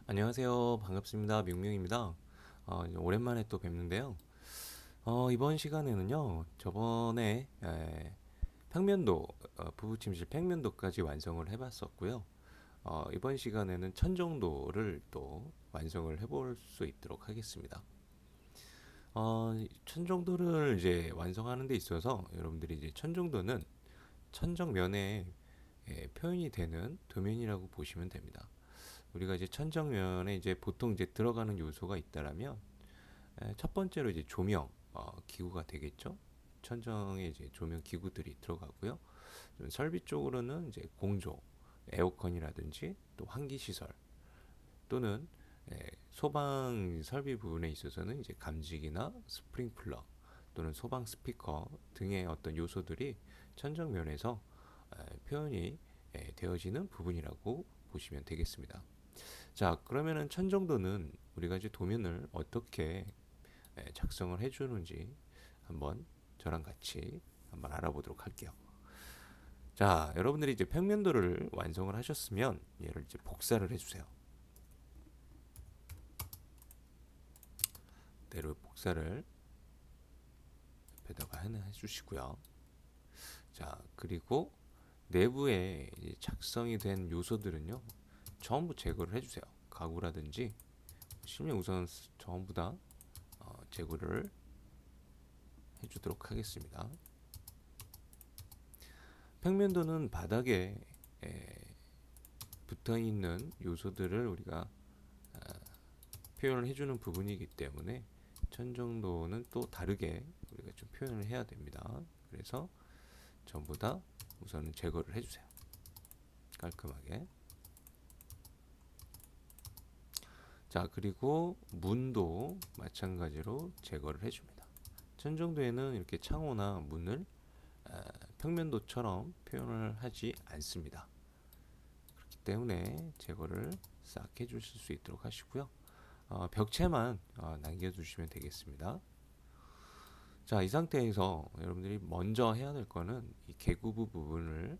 안녕하세요. 반갑습니다. 명명입니다. 이제 오랜만에 또 뵙는데요. 이번 시간에는요, 저번에 평면도, 부부침실 평면도까지 완성을 해봤었고요. 이번 시간에는 천정도를 또 완성을 해볼 수 있도록 하겠습니다. 천정도를 이제 완성하는 데 있어서 여러분들이 이제 천정도는 천정면에 표현이 되는 도면이라고 보시면 됩니다. 우리가 이제 천정면에 이제 보통 이제 들어가는 요소가 있다라면 첫 번째로 이제 조명 기구가 되겠죠. 천정에 이제 조명 기구들이 들어가고요. 좀 설비 쪽으로는 이제 공조, 에어컨이라든지 또 환기 시설 또는 소방 설비 부분에 있어서는 이제 감지기나 스프링클러 또는 소방 스피커 등의 어떤 요소들이 천정면에서 표현이 되어지는 부분이라고 보시면 되겠습니다. 자, 그러면은 천정도는 우리가 이제 도면을 어떻게 작성을 해주는지 한번 저랑 같이 한번 알아보도록 할게요. 자, 여러분들이 이제 평면도를 완성을 하셨으면 얘를 이제 복사를 해주세요. 대로 복사를 옆에다가 하나 해주시고요. 자, 그리고 내부에 작성이 된 요소들은요, 전부 제거를 해주세요. 가구라든지 실면 우선 전부 다 제거를 해주도록 하겠습니다. 평면도는 바닥에 붙어 있는 요소들을 우리가 표현을 해주는 부분이기 때문에 천정도는 또 다르게 우리가 좀 표현을 해야 됩니다. 그래서 전부 다 우선은 제거를 해주세요. 깔끔하게. 자, 그리고 문도 마찬가지로 제거를 해줍니다. 천정도에는 이렇게 창호나 문을 평면도처럼 표현을 하지 않습니다. 그렇기 때문에 제거를 싹 해주실 수 있도록 하시고요. 벽체만 남겨주시면 되겠습니다. 자, 이 상태에서 여러분들이 먼저 해야 될 거는 이 개구부 부분을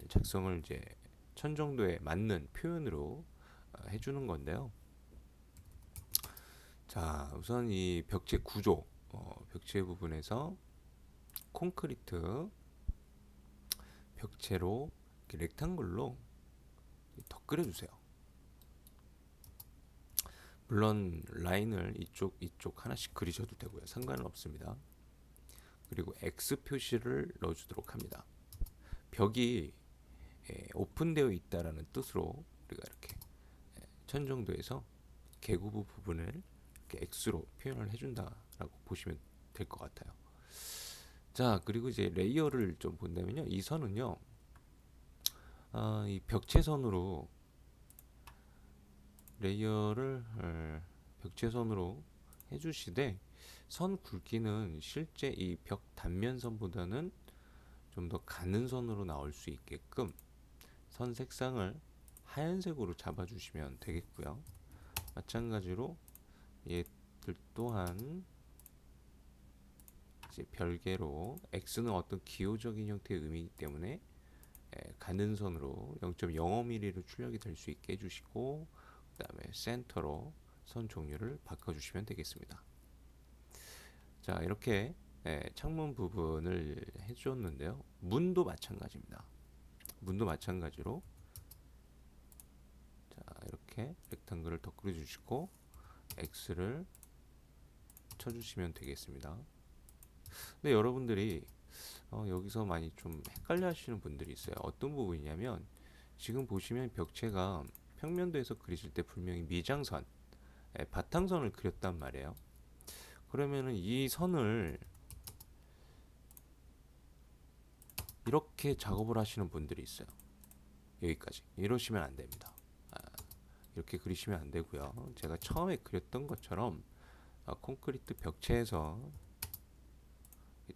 작성을 이제 천정도에 맞는 표현으로 해주는 건데요. 자, 우선 이 벽체 구조, 벽체 부분에서 콘크리트 벽체로 이렇게 렉탱글로 덧 그려주세요. 물론 라인을 이쪽 하나씩 그리셔도 되고요. 상관은 없습니다. 그리고 X 표시를 넣어주도록 합니다. 벽이 오픈되어 있다라는 뜻으로 우리가 이렇게 천정도에서 개구부 부분을 이렇게 X로 표현을 해준다라고 보시면 될 것 같아요. 자, 그리고 이제 레이어를 좀 본다면요, 이 선은요, 이 벽체선으로 레이어를 벽체선으로 해주시되 선 굵기는 실제 이 벽 단면선보다는 좀 더 가는 선으로 나올 수 있게끔 선 색상을 하얀색으로 잡아주시면 되겠고요. 마찬가지로 얘들 또한 이제 별개로 X는 어떤 기호적인 형태의 의미이기 때문에 가는 선으로 0.05mm로 출력이 될 수 있게 해주시고, 그 다음에 센터로 선 종류를 바꿔주시면 되겠습니다. 자, 이렇게 창문 부분을 해주었는데요. 문도 마찬가지입니다. 문도 마찬가지로 자, 이렇게 렉탱글을 더 그려주시고 X를 쳐주시면 되겠습니다. 근데 여러분들이 여기서 많이 좀 헷갈려 하시는 분들이 있어요. 어떤 부분이냐면 지금 보시면 벽체가 평면도에서 그리실 때 분명히 미장선, 바탕선을 그렸단 말이에요. 그러면은 이 선을 이렇게 작업을 하시는 분들이 있어요. 여기까지. 이러시면 안 됩니다. 이렇게 그리시면 안 되고요. 제가 처음에 그렸던 것처럼 콘크리트 벽체에서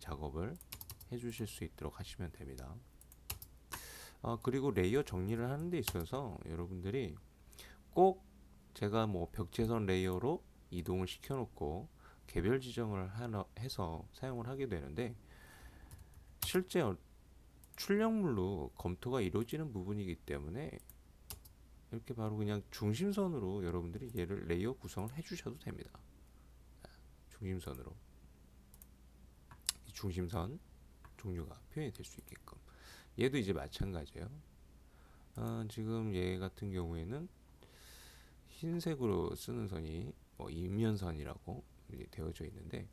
작업을 해주실 수 있도록 하시면 됩니다. 그리고 레이어 정리를 하는 데 있어서 여러분들이 꼭 제가 뭐 벽체선 레이어로 이동을 시켜놓고 개별 지정을 해서 사용을 하게 되는데, 실제 출력물로 검토가 이루어지는 부분이기 때문에 이렇게 바로 그냥 중심선으로 여러분들이 얘를 레이어 구성을 해주셔도 됩니다. 중심선으로 이 중심선 종류가 표현이 될 수 있게끔 얘도 이제 마찬가지예요. 지금 얘 같은 경우에는 흰색으로 쓰는 선이 이면선이라고 이제 되어져 있는데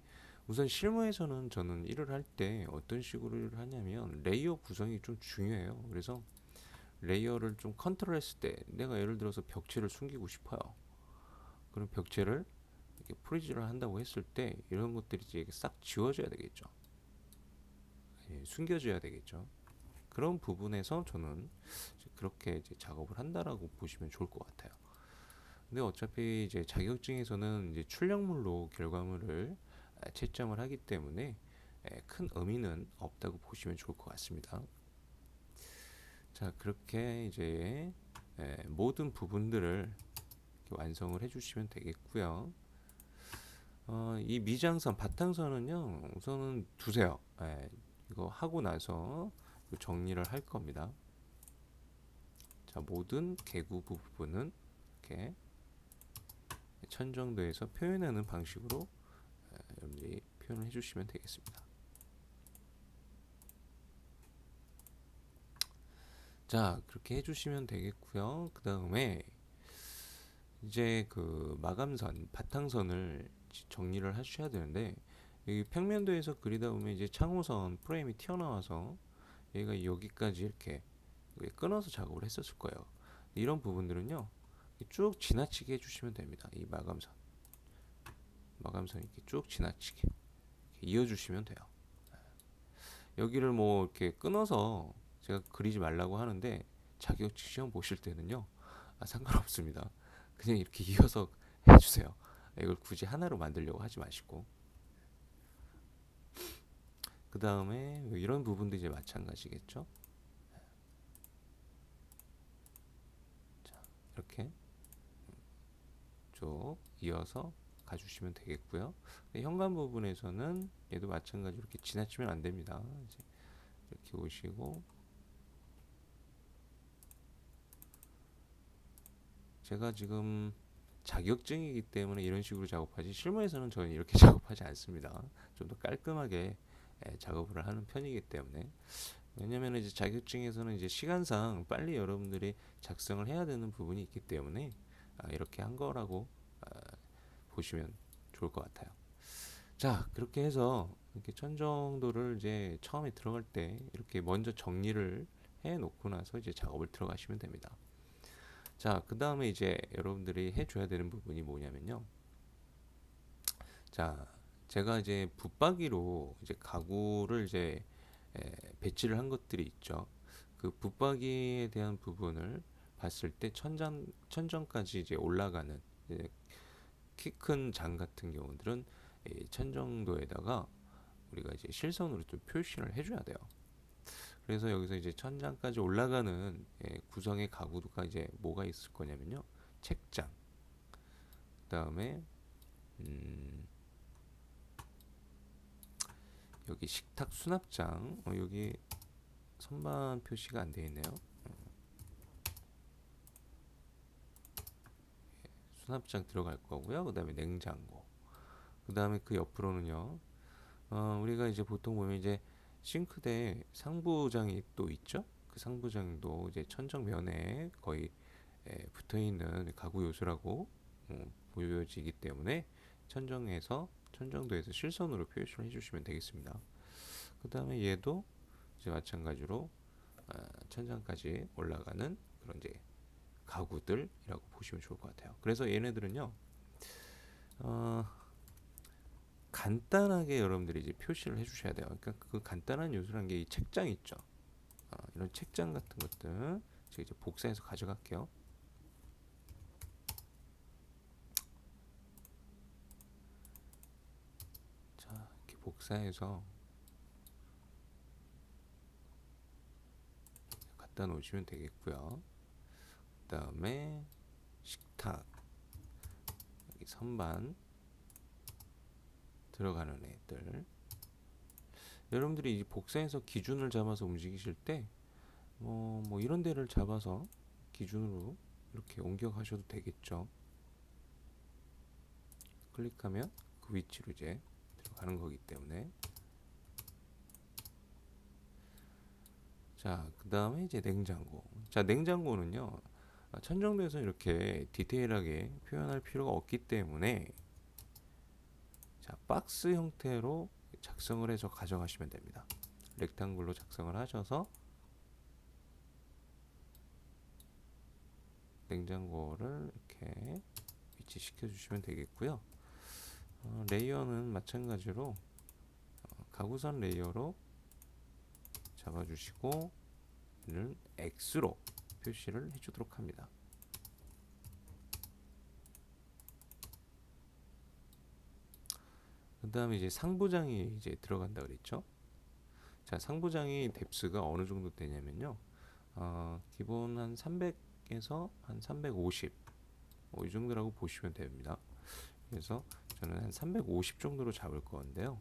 우선 실무에서는 저는 일을 할 때 어떤 식으로 일을 하냐면 레이어 구성이 좀 중요해요. 그래서 레이어를 좀 컨트롤했을 때 내가 예를 들어서 벽체를 숨기고 싶어요. 그럼 벽체를 이렇게 프리즈를 한다고 했을 때 이런 것들이 이제 싹 지워져야 되겠죠. 예, 숨겨져야 되겠죠. 그런 부분에서 저는 그렇게 이제 작업을 한다라고 보시면 좋을 것 같아요. 근데 어차피 이제 자격증에서는 이제 출력물로 결과물을 채점을 하기 때문에 큰 의미는 없다고 보시면 좋을 것 같습니다. 자, 그렇게 이제 모든 부분들을 완성을 해주시면 되겠고요. 이 미장선, 바탕선은요, 우선은 두세요. 이거 하고 나서 정리를 할 겁니다. 자, 모든 개구 부분은 이렇게 천정도에서 표현하는 방식으로 여러분들이 표현을 해주시면 되겠습니다. 자, 그렇게 해주시면 되겠고요. 그 다음에 이제 그 마감선, 바탕선을 정리를 하셔야 되는데 이 평면도에서 그리다 보면 이제 창호선 프레임이 튀어나와서 얘가 여기까지 이렇게 끊어서 작업을 했었을 거예요. 이런 부분들은요 쭉 지나치게 해주시면 됩니다. 이 마감선 이렇게 쭉 지나치게 이렇게 이어주시면 돼요. 여기를 뭐 이렇게 끊어서 제가 그리지 말라고 하는데 자격증 시험 보실 때는요 상관없습니다. 그냥 이렇게 이어서 해주세요. 이걸 굳이 하나로 만들려고 하지 마시고 그 다음에 이런 부분도 이제 마찬가지겠죠. 자, 이렇게 쭉 이어서 가주시면 되겠고요. 현관 부분에서는 얘도 마찬가지로 이렇게 지나치면 안 됩니다. 이제 이렇게 오시고 제가 지금 자격증이기 때문에 이런 식으로 작업하지 실무에서는 저는 이렇게 작업하지 않습니다. 좀 더 깔끔하게 작업을 하는 편이기 때문에 왜냐면 이제 자격증에서는 이제 시간상 빨리 여러분들이 작성을 해야 되는 부분이 있기 때문에 이렇게 한 거라고 보시면 좋을 것 같아요. 자, 그렇게 해서 이렇게 천정도를 이제 처음에 들어갈 때 이렇게 먼저 정리를 해 놓고 나서 이제 작업을 들어가시면 됩니다. 자, 그 다음에 이제 여러분들이 해줘야 되는 부분이 뭐냐면요. 자, 제가 이제 붙박이로 이제 가구를 이제 배치를 한 것들이 있죠. 그 붙박이에 대한 부분을 봤을 때 천정까지 이제 올라가는 키 큰 장 같은 경우들은 이 천정도에다가 우리가 이제 실선으로 좀 표시를 해줘야 돼요. 그래서 여기서 이제 천장까지 올라가는 구성의 가구가 이제 뭐가 있을 거냐면요. 책장, 그다음에 여기 식탁 수납장, 여기 선반 표시가 안 되어 있네요. 수납장 들어갈 거고요. 그다음에 냉장고. 그다음에 그 옆으로는요. 우리가 이제 보통 보면 이제 싱크대 상부장이 또 있죠. 그 상부장도 이제 천정면에 거의 붙어 있는 가구 요소라고 보여지기 때문에 천정도에서 실선으로 표시를 해주시면 되겠습니다. 그 다음에 얘도 이제 마찬가지로 천장까지 올라가는 그런 이제 가구들이라고 보시면 좋을 것 같아요. 그래서 얘네들은요, 간단하게 여러분들이 이제 표시를 해주셔야 돼요. 그러니까 그 간단한 요소란 게 이 책장 있죠. 이런 책장 같은 것들 제가 이제 복사해서 가져갈게요. 자, 이렇게 복사해서 갖다 놓으시면 되겠고요. 그 다음에 식탁, 여기 선반 들어가는 애들. 여러분들이 복사해서 기준을 잡아서 움직이실 때 뭐 이런 데를 잡아서 기준으로 이렇게 옮겨가셔도 되겠죠. 클릭하면 그 위치로 이제 들어가는 거기 때문에. 자, 그 다음에 이제 냉장고. 자, 냉장고는요, 천정배에서 이렇게 디테일하게 표현할 필요가 없기 때문에, 자, 박스 형태로 작성을 해서 가져가시면 됩니다. 렉탱글로 작성을 하셔서 냉장고를 이렇게 위치시켜 주시면 되겠고요. 레이어는 마찬가지로 가구선 레이어로 잡아주시고 이는 X로 표시를 해주도록 합니다. 그 다음에 이제 상부장이 이제 들어간다 그랬죠. 자, 상부장이 뎁스가 어느 정도 되냐면요. 기본 한 300에서 한 350, 이 정도라고 보시면 됩니다. 그래서 저는 한 350 정도로 잡을 건데요.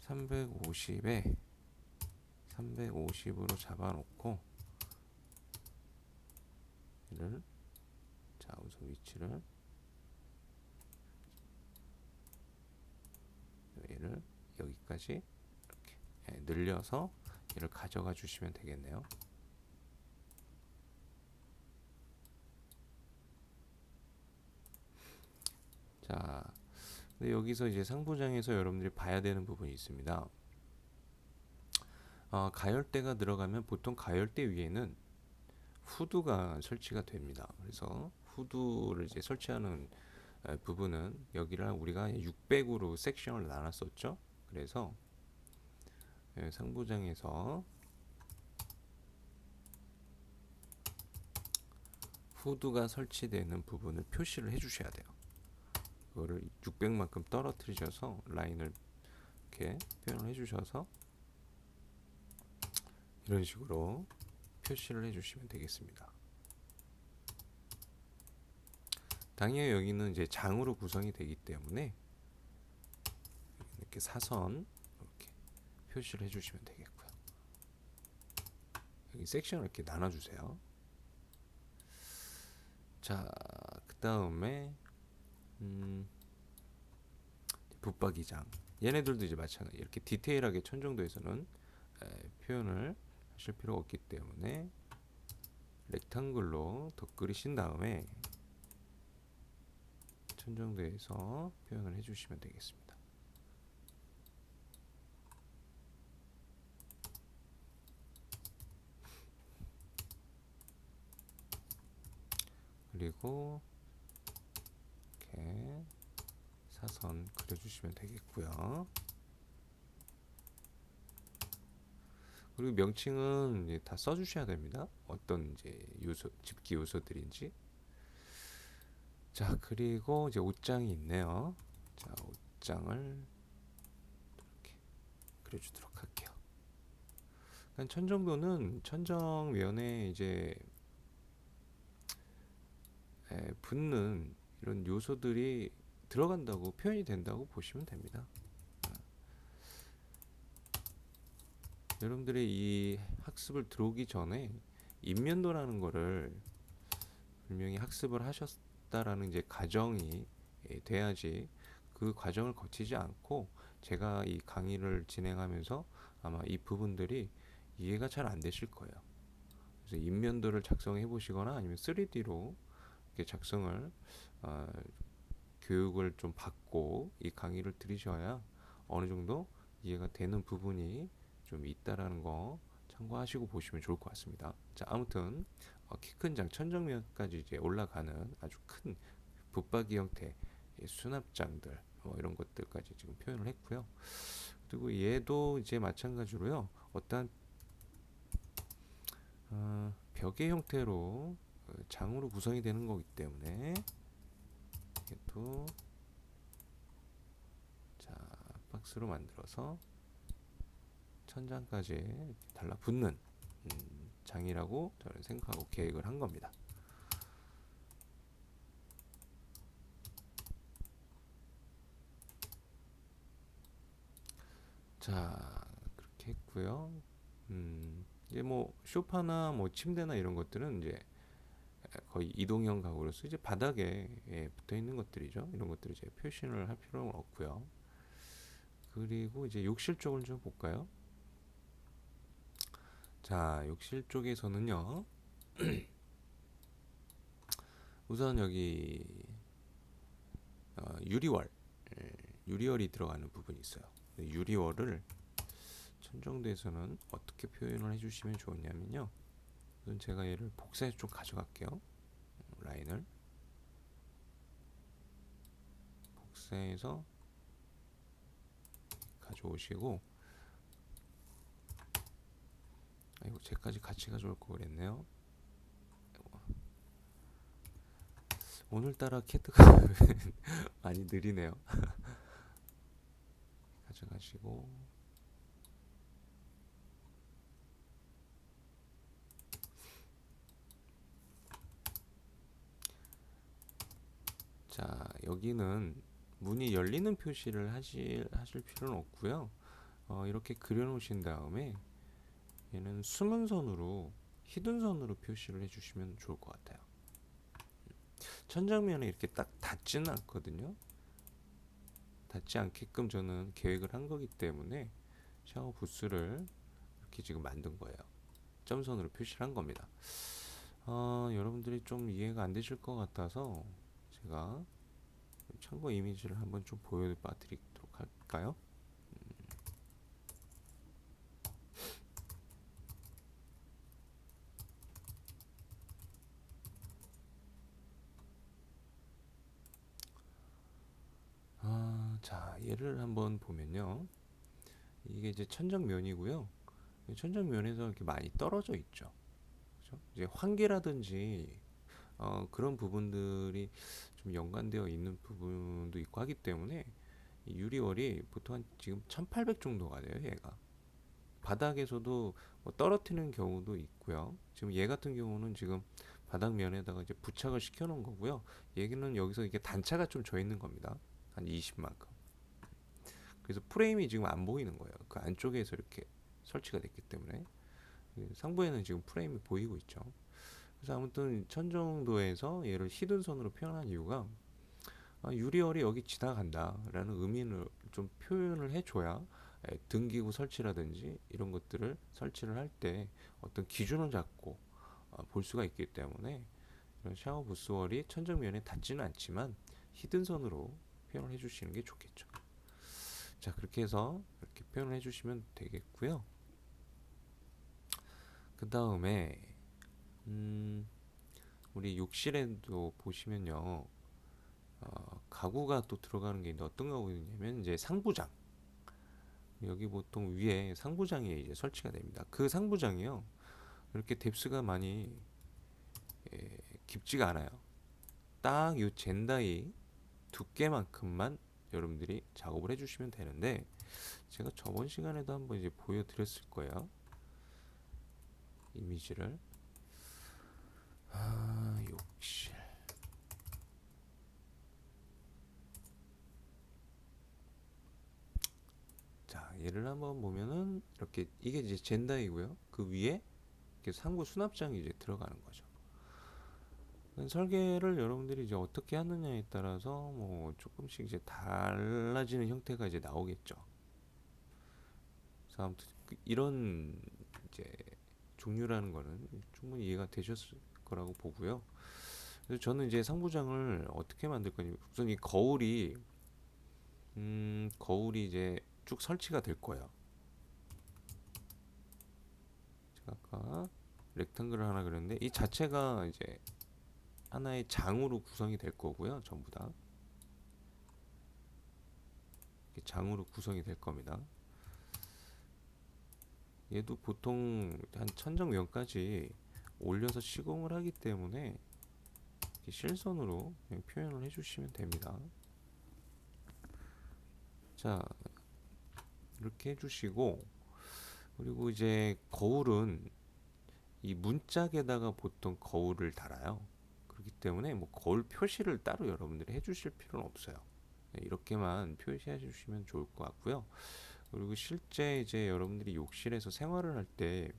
350에 350으로 잡아놓고 얘를, 자, 우선 위치를, 얘를 여기까지 이렇게 늘려서 얘를 가져가 주시면 되겠네요. 자, 근데 여기서 이제 상부장에서 여러분들이 봐야 되는 부분이 있습니다. 가열대가 들어가면 보통 가열대 위에는 후드가 설치가 됩니다. 그래서 후드를 이제 설치하는 부분은 여기를 우리가 600으로 섹션을 나눴었죠. 그래서 상부장에서 후드가 설치되는 부분을 표시를 해주셔야 돼요. 그거를 600만큼 떨어뜨리셔서 라인을 이렇게 표현을 해주셔서 이런 식으로 표시를 해주시면 되겠습니다. 당연히 여기는 이제 장으로 구성이 되기 때문에 이렇게 사선 이렇게 표시를 해주시면 되겠고요. 여기 섹션을 이렇게 나눠주세요. 자, 그 다음에 붙박이장. 얘네들도 이제 마찬가지 이렇게 디테일하게 천정도에서는 표현을 하실 필요가 없기 때문에 렉탱글로 덧그리신 다음에 천정도에서 표현을 해주시면 되겠습니다. 그리고 이렇게 사선 그려주시면 되겠고요. 그리고 명칭은 이제 다 써주셔야 됩니다. 어떤 이제 요소, 집기 요소들인지. 자, 그리고 이제 옷장이 있네요. 자, 옷장을 이렇게 그려주도록 할게요. 천정도는 천정면에 이제 붙는 이런 요소들이 들어간다고 표현이 된다고 보시면 됩니다. 여러분들이 이 학습을 들어오기 전에 인면도라는 거를 분명히 학습을 하셨다라는 이제 가정이 돼야지 그 과정을 거치지 않고 제가 이 강의를 진행하면서 아마 이 부분들이 이해가 잘 안 되실 거예요. 그래서 인면도를 작성해 보시거나 아니면 3D로 이렇게 작성을 교육을 좀 받고 이 강의를 들으셔야 어느 정도 이해가 되는 부분이 좀 있다라는 거 참고하시고 보시면 좋을 것 같습니다. 자, 아무튼 키 큰 장 천정면까지 이제 올라가는 아주 큰 붙박이 형태 수납장들 이런 것들까지 지금 표현을 했고요. 그리고 얘도 이제 마찬가지로요. 어떠한 벽의 형태로 장으로 구성이 되는 거기 때문에 얘도 자, 박스로 만들어서 천장까지 달라붙는 장이라고 저는 생각하고 계획을 한 겁니다. 자, 그렇게 했고요. 이제 뭐 소파나 뭐 침대나 이런 것들은 이제 거의 이동형 가구로서 이제 바닥에 붙어 있는 것들이죠. 이런 것들을 이제 표시를 할 필요는 없고요. 그리고 이제 욕실 쪽을 좀 볼까요? 자, 욕실 쪽에서는요. 우선 여기 유리월, 유리월이 들어가는 부분이 있어요. 유리월을 천정대에서는 어떻게 표현을 해주시면 좋으냐면요. 우선 제가 얘를 복사해서 좀 가져갈게요. 라인을 복사해서 가져오시고, 아이고 쟤까지 같이 가져올 거 그랬네요. 오늘따라 캐드가 많이 느리네요. 가져가시고, 자 여기는 문이 열리는 표시를 하실 필요는 없고요. 이렇게 그려놓으신 다음에 얘는 숨은 선으로, 히든 선으로 표시를 해주시면 좋을 것 같아요. 천장면에 이렇게 딱 닿지는 않거든요. 닿지 않게끔 저는 계획을 한 거기 때문에 샤워 부스를 이렇게 지금 만든 거예요. 점선으로 표시를 한 겁니다. 여러분들이 좀 이해가 안 되실 것 같아서 제가 참고 이미지를 한번 좀 보여봐 드리도록 할까요? 자, 얘를 한번 보면요. 이게 이제 천정면이고요. 천정면에서 이렇게 많이 떨어져 있죠. 그죠? 이제 환기라든지 그런 부분들이 좀 연관되어 있는 부분도 있고 하기 때문에 이 유리월이 보통 한 지금 1800 정도가 돼요, 얘가. 바닥에서도 뭐 떨어뜨리는 경우도 있고요. 지금 얘 같은 경우는 지금 바닥면에다가 이제 부착을 시켜 놓은 거고요. 얘기는 여기서 이게 단차가 좀 져 있는 겁니다. 한 20만큼. 그래서 프레임이 지금 안 보이는 거예요. 그 안쪽에서 이렇게 설치가 됐기 때문에. 상부에는 지금 프레임이 보이고 있죠. 그래서 아무튼 천정도에서 얘를 히든 선으로 표현한 이유가 유리얼이 여기 지나간다라는 의미를 좀 표현을 해줘야 등기구 설치라든지 이런 것들을 설치를 할 때 어떤 기준을 잡고 볼 수가 있기 때문에 이런 샤워 부스월이 천정면에 닿지는 않지만 히든 선으로 표현을 해주시는 게 좋겠죠. 자, 그렇게 해서 이렇게 표현을 해주시면 되겠고요. 그 다음에 우리 욕실에도 보시면요, 가구가 또 들어가는 게 있는데 어떤 가구냐면 이제 상부장. 여기 보통 위에 상부장이 이제 설치가 됩니다. 그 상부장이요, 이렇게 뎁스가 많이 깊지가 않아요. 딱 이 젠다이 두께만큼만 여러분들이 작업을 해주시면 되는데, 제가 저번 시간에도 한번 이제 보여드렸을 거예요. 이미지를. 욕실. 자, 얘를 한번 보면은 이렇게 이게 이제 젠다이고요. 그 위에 이렇게 상부 수납장이 이제 들어가는 거죠. 설계를 여러분들이 이제 어떻게 하느냐에 따라서 뭐 조금씩 이제 달라지는 형태가 이제 나오겠죠. 그래서 아무튼 이런 이제 종류라는 거는 충분히 이해가 되셨을 거라고 보고요. 그래서 저는 이제 상부장을 어떻게 만들 거냐면 우선 이 거울이 이제 쭉 설치가 될 거예요. 제가 아까 렉탱글을 하나 그렸는데 이 자체가 이제 하나의 장으로 구성이 될 거고요. 전부 다 장으로 구성이 될 겁니다. 얘도 보통 한 천정면까지 올려서 시공을 하기 때문에 실선으로 그냥 표현을 해주시면 됩니다. 자, 이렇게 해주시고, 그리고 이제 거울은 이 문짝에다가 보통 거울을 달아요. 그렇기 때문에 뭐 거울 표시를 따로 여러분들이 해주실 필요는 없어요. 이렇게만 표시해 주시면 좋을 것 같고요. 그리고 실제 이제 여러분들이 욕실에서 생활을 할 때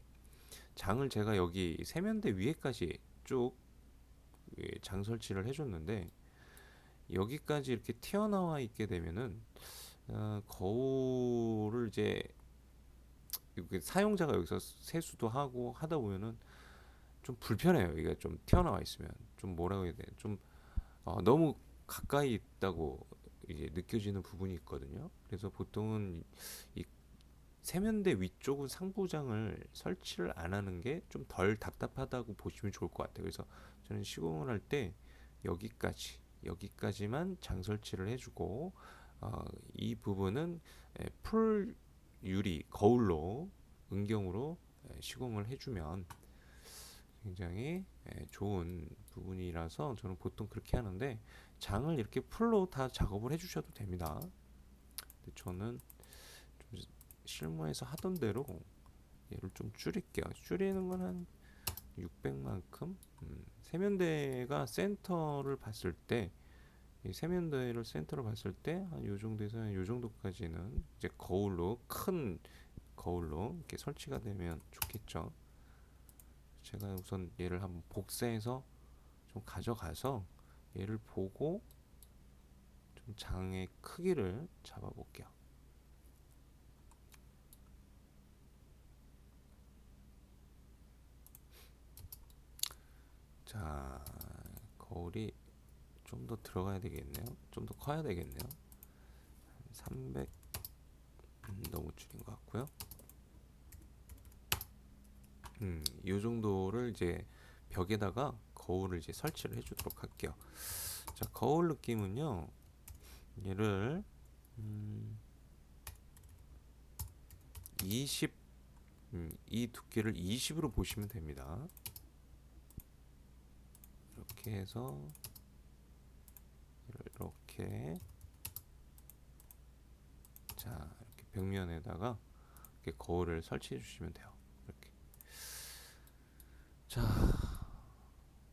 장을 제가 여기 세면대 위에까지 쭉 장 설치를 해줬는데 여기까지 이렇게 튀어나와 있게 되면은 거울을 이제 사용자가 여기서 세수도 하고 하다 보면은 좀 불편해요. 이게 좀 튀어나와 있으면 좀 뭐라고 해야 돼? 좀 너무 가까이 있다고 이제 느껴지는 부분이 있거든요. 그래서 보통은 이 세면대 위쪽은 상부장을 설치를 안 하는 게 좀 덜 답답하다고 보시면 좋을 것 같아요. 그래서 저는 시공을 할 때 여기까지만 장 설치를 해주고 이 부분은 풀 유리 거울로 은경으로 시공을 해주면 굉장히 좋은 부분이라서 저는 보통 그렇게 하는데 장을 이렇게 풀로 다 작업을 해주셔도 됩니다. 근데 저는 좀 실무에서 하던 대로 얘를 좀 줄일게요. 줄이는 건 한 600만큼. 세면대가 센터를 봤을 때, 이 세면대를 센터를 봤을 때 한 요 정도에서 요 정도까지는 이제 거울로 큰 거울로 이렇게 설치가 되면 좋겠죠. 제가 우선 얘를 한번 복사해서 좀 가져가서 얘를 보고 좀 장의 크기를 잡아 볼게요. 자, 거울이 좀 더 들어가야 되겠네요. 좀 더 커야 되겠네요. 300 너무 줄인 것 같고요. 이 정도를 이제 벽에다가 거울을 이제 설치를 해주도록 할게요. 자, 거울 느낌은요. 얘를 20, 이 두께를 20으로 보시면 됩니다. 이렇게 해서 이렇게 자 이렇게 벽면에다가 이렇게 거울을 설치해 주시면 돼요. 이렇게 자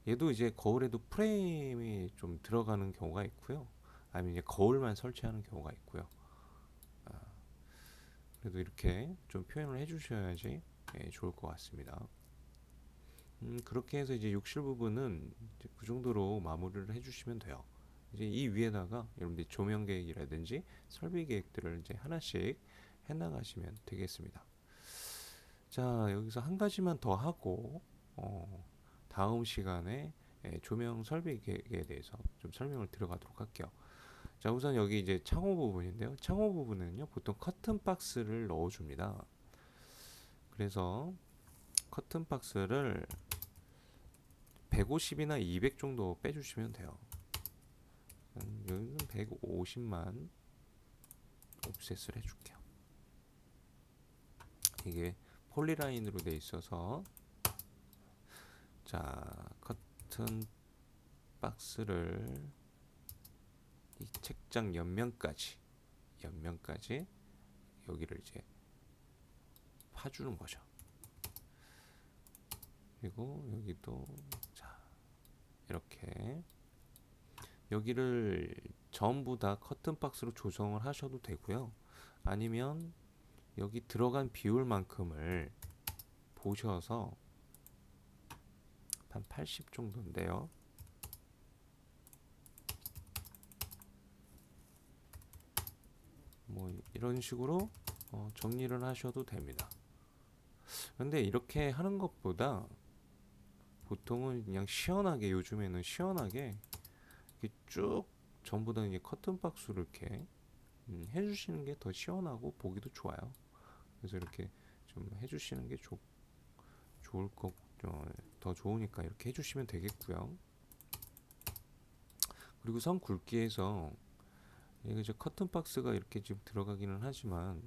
얘도 이제 거울에도 프레임이 좀 들어가는 경우가 있고요. 아니면 이제 거울만 설치하는 경우가 있고요. 그래도 이렇게 좀 표현을 해주셔야지 좋을 것 같습니다. 그렇게 해서 이제 욕실 부분은 이제 그 정도로 마무리를 해주시면 돼요. 이제 이 위에다가 여러분들이 조명 계획이라든지 설비 계획들을 이제 하나씩 해나가시면 되겠습니다. 자, 여기서 한 가지만 더 하고 다음 시간에 조명 설비 계획에 대해서 좀 설명을 들어가도록 할게요. 자, 우선 여기 이제 창호 부분인데요. 창호 부분은요, 보통 커튼 박스를 넣어줍니다. 그래서 커튼 박스를 150이나 200 정도 빼주시면 돼요. 여기는 150만 옵셋을 해줄게요. 이게 폴리라인으로 돼 있어서 자 커튼 박스를 이 책장 옆면까지 여기를 이제 파주는 거죠. 그리고 여기도 자 이렇게 여기를 전부 다 커튼 박스로 조정을 하셔도 되고요. 아니면 여기 들어간 비율만큼을 보셔서 한 80 정도인데요. 뭐 이런 식으로 정리를 하셔도 됩니다. 근데 이렇게 하는 것보다 보통은 그냥 시원하게 요즘에는 시원하게 이렇게 쭉 전부 다 이제 커튼 박스로 이렇게 해주시는 게 더 시원하고 보기도 좋아요. 그래서 이렇게 좀 해주시는 게 좋을 더 좋으니까 이렇게 해주시면 되겠고요. 그리고 선 굵기에서 이제 커튼 박스가 이렇게 지금 들어가기는 하지만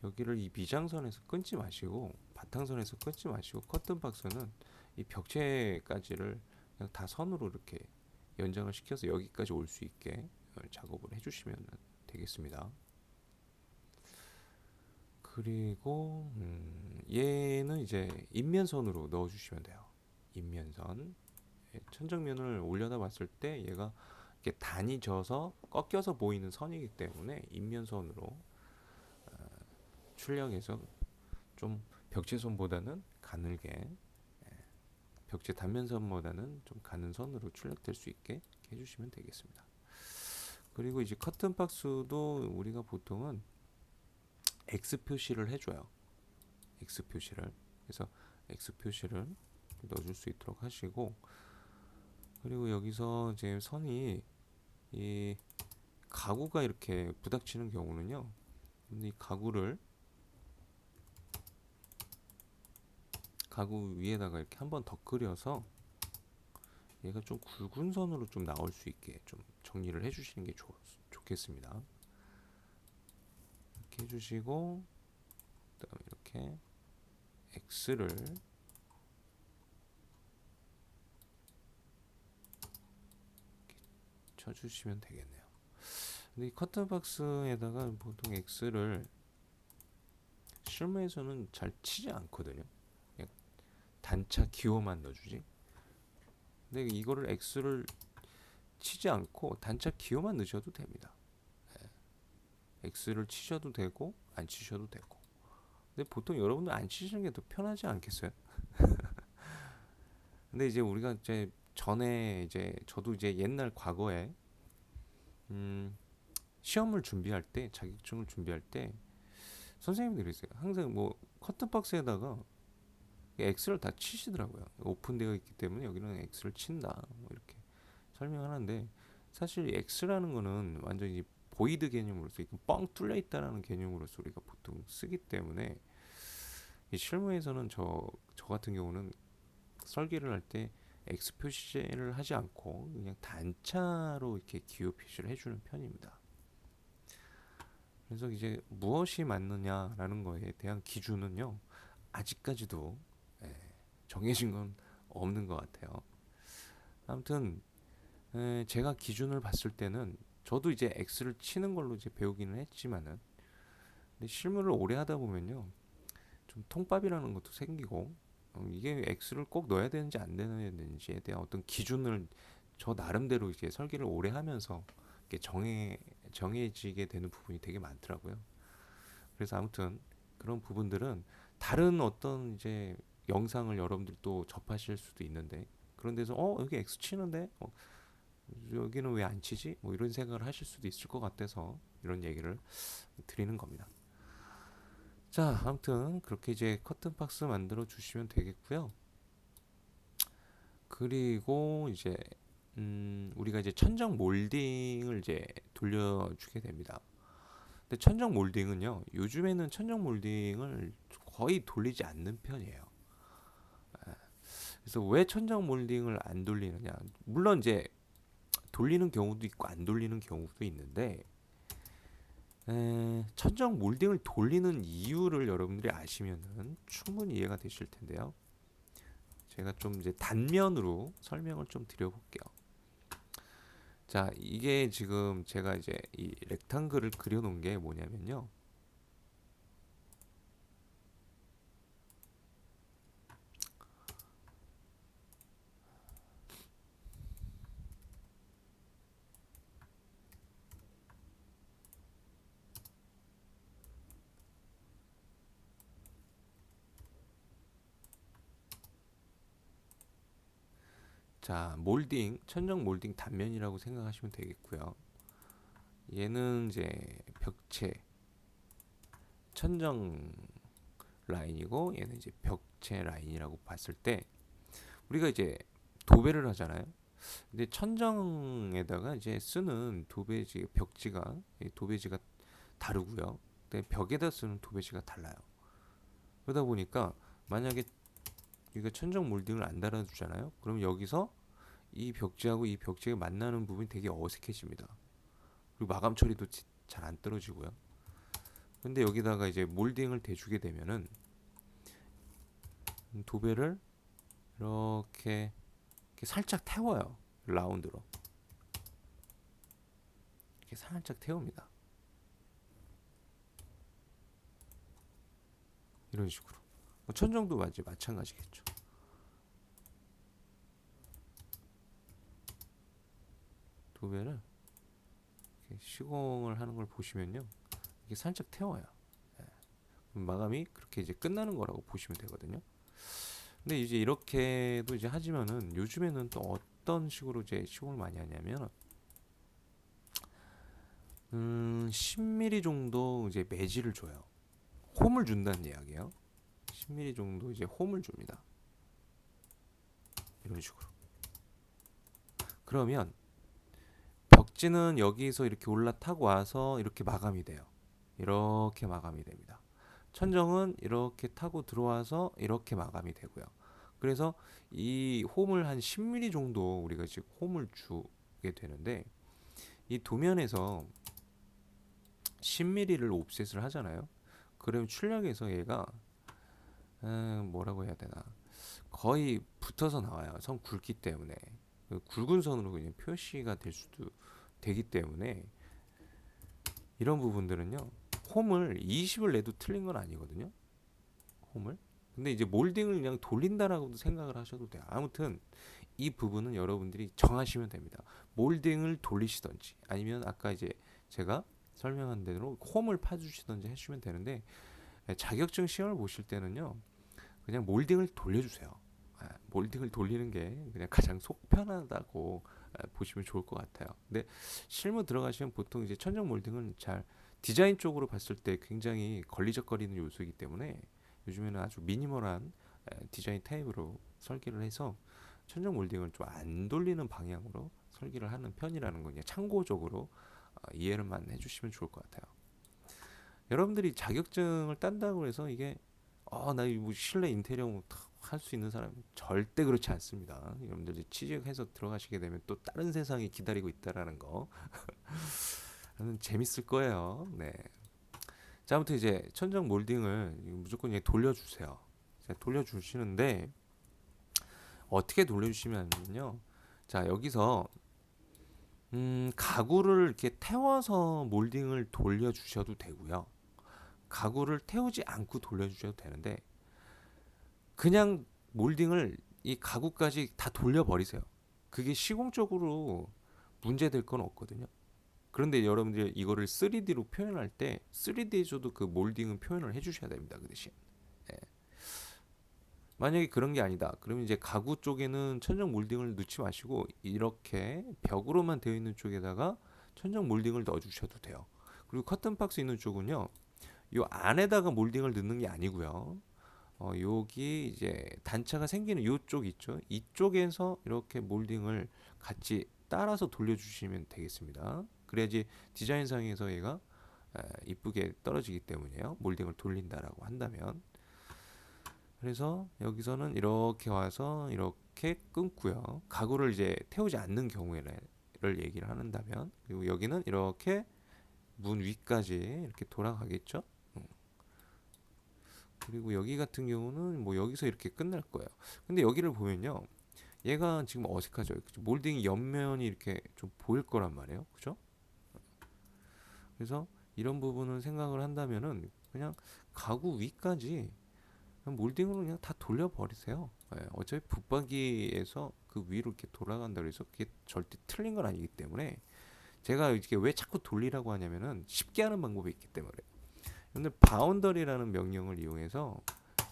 여기를 이 미장선에서 끊지 마시고 바탕선에서 끊지 마시고 커튼 박스는 이 벽체까지를 그냥 다 선으로 이렇게 연장을 시켜서 여기까지 올 수 있게 작업을 해주시면 되겠습니다. 그리고 얘는 이제 인면선으로 넣어주시면 돼요. 인면선 천정면을 올려다 봤을 때 얘가 이렇게 단이 져서 꺾여서 보이는 선이기 때문에 인면선으로 출력해서 좀 벽체선보다는 가늘게 벽체 단면선보다는 좀 가는 선으로 출력될 수 있게 해주시면 되겠습니다. 그리고 이제 커튼 박스도 우리가 보통은 X 표시를 해줘요. X 표시를. 그래서 X 표시를 넣어줄 수 있도록 하시고, 그리고 여기서 이제 선이 이 가구가 이렇게 부닥치는 경우는요, 이 가구 위에다가 이렇게 한번 더 그려서 얘가 좀 굵은 선으로 좀 나올 수 있게 좀 정리를 해주시는 게 좋겠습니다. 이렇게 해주시고, 그다음에 이렇게 X를 쳐주시면 되겠네요. 근데 이 커튼 박스에다가 보통 X를 실무에서는 잘 치지 않거든요. 그냥 단차 기호만 넣어주지. 근데 이거를 X를 치지 않고 단차 기호만 넣으셔도 됩니다. X를 치셔도 되고 안 치셔도 되고. 근데 보통 여러분들 안 치시는 게 더 편하지 않겠어요? 근데 이제 우리가 이제 전에 이제 저도 이제 옛날 과거에 시험을 준비할 때, 자격증을 준비할 때 선생님들이 있어요. 항상 뭐 커튼 박스에다가 X를 다 치시더라고요. 오픈되어 있기 때문에 여기는 X를 친다, 뭐 이렇게 설명하는데, 사실 X라는 거는 완전히 보이드 개념으로서 뻥 뚫려 있다라는 개념으로서 우리가 보통 쓰기 때문에, 이 실무에서는 저 같은 경우는 설계를 할 때 X 표시를 하지 않고 그냥 단차로 이렇게 기호 표시를 해주는 편입니다. 그래서 이제 무엇이 맞느냐라는 거에 대한 기준은요, 아직까지도 정해진 건 없는 것 같아요. 아무튼 제가 기준을 봤을 때는, 저도 이제 X를 치는 걸로 이제 배우기는 했지만은, 근데 실무를 오래 하다 보면요, 좀 통밥이라는 것도 생기고, 이게 X를 꼭 넣어야 되는지 안 넣어야 되는지에 대한 어떤 기준을 저 나름대로 이제 설계를 오래 하면서 이렇게 정해지게 되는 부분이 되게 많더라고요. 그래서 아무튼 그런 부분들은 다른 어떤 이제 영상을 여러분들 또 접하실 수도 있는데, 그런 데서 여기 X 치는데 여기는 왜 안 치지? 뭐 이런 생각을 하실 수도 있을 것 같아서 이런 얘기를 드리는 겁니다. 자, 아무튼 그렇게 이제 커튼 박스 만들어 주시면 되겠고요. 그리고 이제 우리가 이제 천정 몰딩을 이제 돌려주게 됩니다. 근데 천정 몰딩은요, 요즘에는 천정 몰딩을 거의 돌리지 않는 편이에요. 그래서 왜 천정 몰딩을 안 돌리느냐? 물론 이제 돌리는 경우도 있고 안 돌리는 경우도 있는데, 천정 몰딩을 돌리는 이유를 여러분들이 아시면은 충분히 이해가 되실 텐데요. 제가 좀 이제 단면으로 설명을 좀 드려볼게요. 자, 이게 지금 제가 이제 이 렉탱글을 그려놓은 게 뭐냐면요. 자, 몰딩, 천정 몰딩 단면이라고 생각하시면 되겠고요. 얘는 이제 벽체, 천정 라인이고, 얘는 이제 벽체 라인이라고 봤을 때, 우리가 이제 도배를 하잖아요. 근데 천정에다가 이제 쓰는 도배지, 벽지가, 도배지가 다르고요. 근데 벽에다 쓰는 도배지가 달라요. 그러다 보니까 만약에 이거 천정 몰딩을 안 달아주잖아요. 그럼 여기서 이 벽지하고 이 벽지가 만나는 부분이 되게 어색해집니다. 그리고 마감 처리도 잘 안 떨어지고요. 근데 여기다가 이제 몰딩을 대주게 되면은 도배를 이렇게 살짝 태워요. 라운드로 이렇게 살짝 태웁니다. 이런 식으로. 천정도 마찬가지겠죠. 도배를 이렇게 시공을 하는 걸 보시면요, 이게 살짝 태워요. 마감이 그렇게 이제 끝나는 거라고 보시면 되거든요. 근데 이제 이렇게도 이제 하지만은 요즘에는 또 어떤 식으로 이제 시공을 많이 하냐면 10mm 정도 이제 매질을 줘요. 홈을 준다는 이야기예요. 10mm 정도 이제 홈을 줍니다. 이런 식으로. 그러면 벽지는 여기서 이렇게 올라타고 와서 이렇게 마감이 돼요. 이렇게 마감이 됩니다. 천정은 이렇게 타고 들어와서 이렇게 마감이 되고요. 그래서 이 홈을 한 10mm 정도 우리가 지금 홈을 주게 되는데 이 도면에서 10mm를 옵셋을 하잖아요. 그러면 출력에서 얘가 뭐라고 해야 되나 거의 붙어서 나와요. 선 굵기 때문에 그 굵은 선으로 그냥 표시가 될 수도 되기 때문에 이런 부분들은요. 홈을 20을 내도 틀린 건 아니거든요. 홈을. 근데 이제 몰딩을 그냥 돌린다라고도 생각을 하셔도 돼요. 아무튼 이 부분은 여러분들이 정하시면 됩니다. 몰딩을 돌리시던지 아니면 아까 이제 제가 설명한 대로 홈을 파주시던지 해주시면 되는데 자격증 시험을 보실 때는요. 그냥 몰딩을 돌려주세요. 몰딩을 돌리는 게 그냥 가장 속 편하다고 보시면 좋을 것 같아요. 근데 실무 들어가시면 보통 이제 천정 몰딩은 잘 디자인 쪽으로 봤을 때 굉장히 걸리적거리는 요소이기 때문에 요즘에는 아주 미니멀한 디자인 타입으로 설계를 해서 천정 몰딩을 좀 안 돌리는 방향으로 설계를 하는 편이라는 거 그냥 참고적으로 이해를만 해주시면 좋을 것 같아요. 여러분들이 자격증을 딴다고 해서 이게 나 이거 실내 인테리어 할 수 있는 사람 절대 그렇지 않습니다. 여러분들 취직해서 들어가시게 되면 또 다른 세상이 기다리고 있다라는 거 재밌을 거예요. 네. 자, 아무튼 이제 천정 몰딩을 무조건 이제 돌려주세요. 돌려주시는데 어떻게 돌려주시면요. 자, 여기서 가구를 이렇게 태워서 몰딩을 돌려주셔도 되고요. 가구를 태우지 않고 돌려주셔도 되는데 그냥 몰딩을 이 가구까지 다 돌려버리세요. 그게 시공적으로 문제될 건 없거든요. 그런데 여러분들 이거를 3D로 표현할 때 3D에서도 그 몰딩은 표현을 해주셔야 됩니다. 그 대신. 예. 만약에 그런 게 아니다. 그러면 이제 가구 쪽에는 천정 몰딩을 넣지 마시고 이렇게 벽으로만 되어 있는 쪽에다가 천정 몰딩을 넣어주셔도 돼요. 그리고 커튼 박스 있는 쪽은요. 이 안에다가 몰딩을 넣는 게 아니고요. 여기 이제 단차가 생기는 이쪽 있죠. 이쪽에서 이렇게 몰딩을 같이 따라서 돌려주시면 되겠습니다. 그래야지 디자인상에서 얘가 이쁘게 떨어지기 때문이에요. 몰딩을 돌린다라고 한다면. 그래서 여기서는 이렇게 와서 이렇게 끊고요. 가구를 이제 태우지 않는 경우를 얘기를 한다면 그리고 여기는 이렇게 문 위까지 이렇게 돌아가겠죠. 그리고 여기 같은 경우는 뭐 여기서 이렇게 끝날 거예요. 근데 여기를 보면요. 얘가 지금 어색하죠. 몰딩 옆면이 이렇게 좀 보일 거란 말이에요. 그죠? 그래서 이런 부분을 생각을 한다면은 그냥 가구 위까지 그냥 몰딩으로 그냥 다 돌려버리세요. 어차피 붙박이에서 그 위로 이렇게 돌아간다 그래서 그게 절대 틀린 건 아니기 때문에 제가 이렇게 왜 자꾸 돌리라고 하냐면은 쉽게 하는 방법이 있기 때문에. 근데 바운더리라는 명령을 이용해서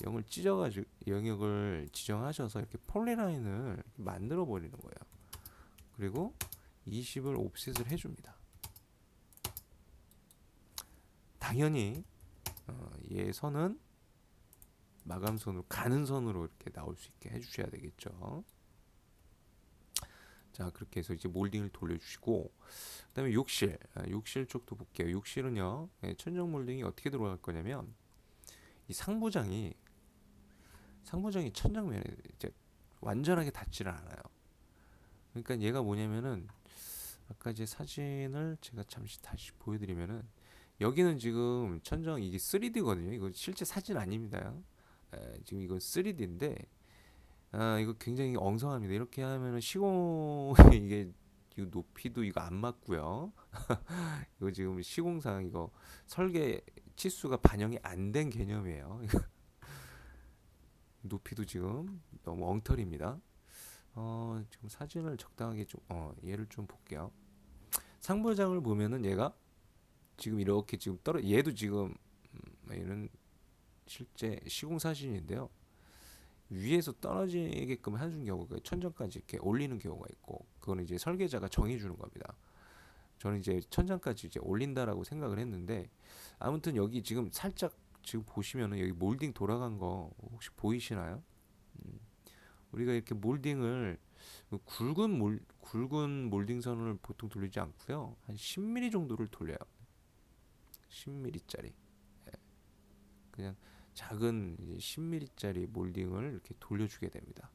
영을 찢어가지고 영역을 지정하셔서 이렇게 폴리라인을 만들어 버리는 거예요. 그리고 20을 옵셋을 해줍니다. 당연히 얘 선은 마감선으로 가는 선으로 이렇게 나올 수 있게 해주셔야 되겠죠. 자, 그렇게 해서 이제 몰딩을 돌려주시고 그다음에 욕실 쪽도 볼게요. 욕실은요 천정 몰딩이 어떻게 들어갈 거냐면 이 상부장이 천정면에 이제 완전하게 닿지를 않아요. 그러니까 얘가 뭐냐면은 아까 이제 사진을 제가 잠시 다시 보여드리면은 여기는 지금 천정 이게 3D거든요. 이거 실제 사진 아닙니다. 지금 이건 3D인데 이거 굉장히 엉성합니다. 이렇게 하면은 시공 이게 이 높이도 이거 안 맞고요. 이거 지금 시공상 이거 설계 치수가 반영이 안 된 개념이에요. 높이도 지금 너무 엉터리입니다. 지금 사진을 적당하게 좀 얘를 좀 볼게요. 상부장을 보면은 얘가 지금 이렇게 지금 얘도 지금 얘는 실제 시공 사진인데요. 위에서 떨어지게끔 해준 경우가 천장까지 이렇게 올리는 경우가 있고, 그거는 이제 설계자가 정해주는 겁니다. 저는 이제 천장까지 이제 올린다라고 생각을 했는데, 아무튼 여기 지금 살짝 지금 보시면은 여기 몰딩 돌아간 거 혹시 보이시나요? 우리가 이렇게 몰딩을 굵은 몰딩 선을 보통 돌리지 않고요, 한 10mm 정도를 돌려요. 10mm짜리. 그냥 작은 10mm짜리 몰딩을 이렇게 돌려주게 됩니다.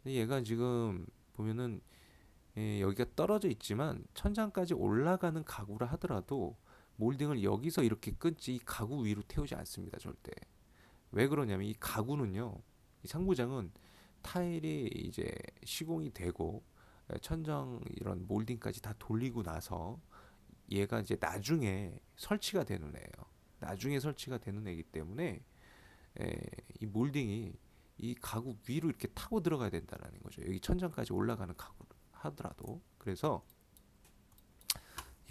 근데 얘가 지금 보면은 여기가 떨어져 있지만 천장까지 올라가는 가구라 하더라도 몰딩을 여기서 이렇게 끊지 이 가구 위로 태우지 않습니다, 절대. 왜 그러냐면 이 가구는요, 이 상부장은 타일이 이제 시공이 되고 천정 이런 몰딩까지 다 돌리고 나서 얘가 이제 나중에 설치가 되는 애예요. 나중에 설치가 되는 애이기 때문에 이 몰딩이 이 가구 위로 이렇게 타고 들어가야 된다는 거죠. 여기 천장까지 올라가는 가구 하더라도. 그래서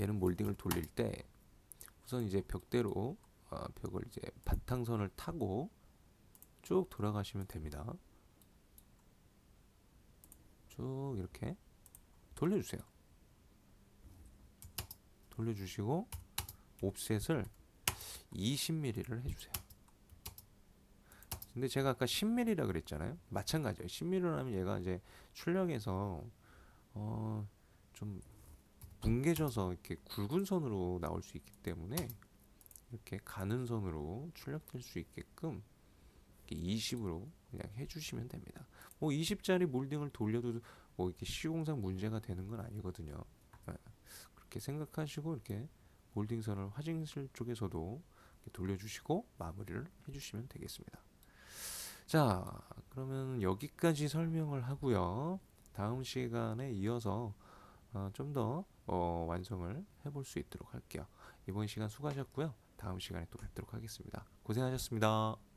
얘는 몰딩을 돌릴 때 우선 이제 벽대로 벽을 이제 바탕선을 타고 쭉 돌아가시면 됩니다. 쭉 이렇게 돌려주세요. 돌려주시고 옵셋을 20mm를 해주세요. 근데 제가 아까 10mm라 그랬잖아요. 마찬가지예요. 10mm라면 얘가 이제 출력에서 좀 뭉개져서 이렇게 굵은 선으로 나올 수 있기 때문에 이렇게 가는 선으로 출력될 수 있게끔 20으로 그냥 해주시면 됩니다. 뭐 20짜리 몰딩을 돌려도 뭐 이렇게 시공상 문제가 되는 건 아니거든요. 그렇게 생각하시고 이렇게 몰딩선을 화장실 쪽에서도 이렇게 돌려주시고 마무리를 해주시면 되겠습니다. 자, 그러면 여기까지 설명을 하고요. 다음 시간에 이어서 좀 더 완성을 해볼 수 있도록 할게요. 이번 시간 수고하셨고요. 다음 시간에 또 뵙도록 하겠습니다. 고생하셨습니다.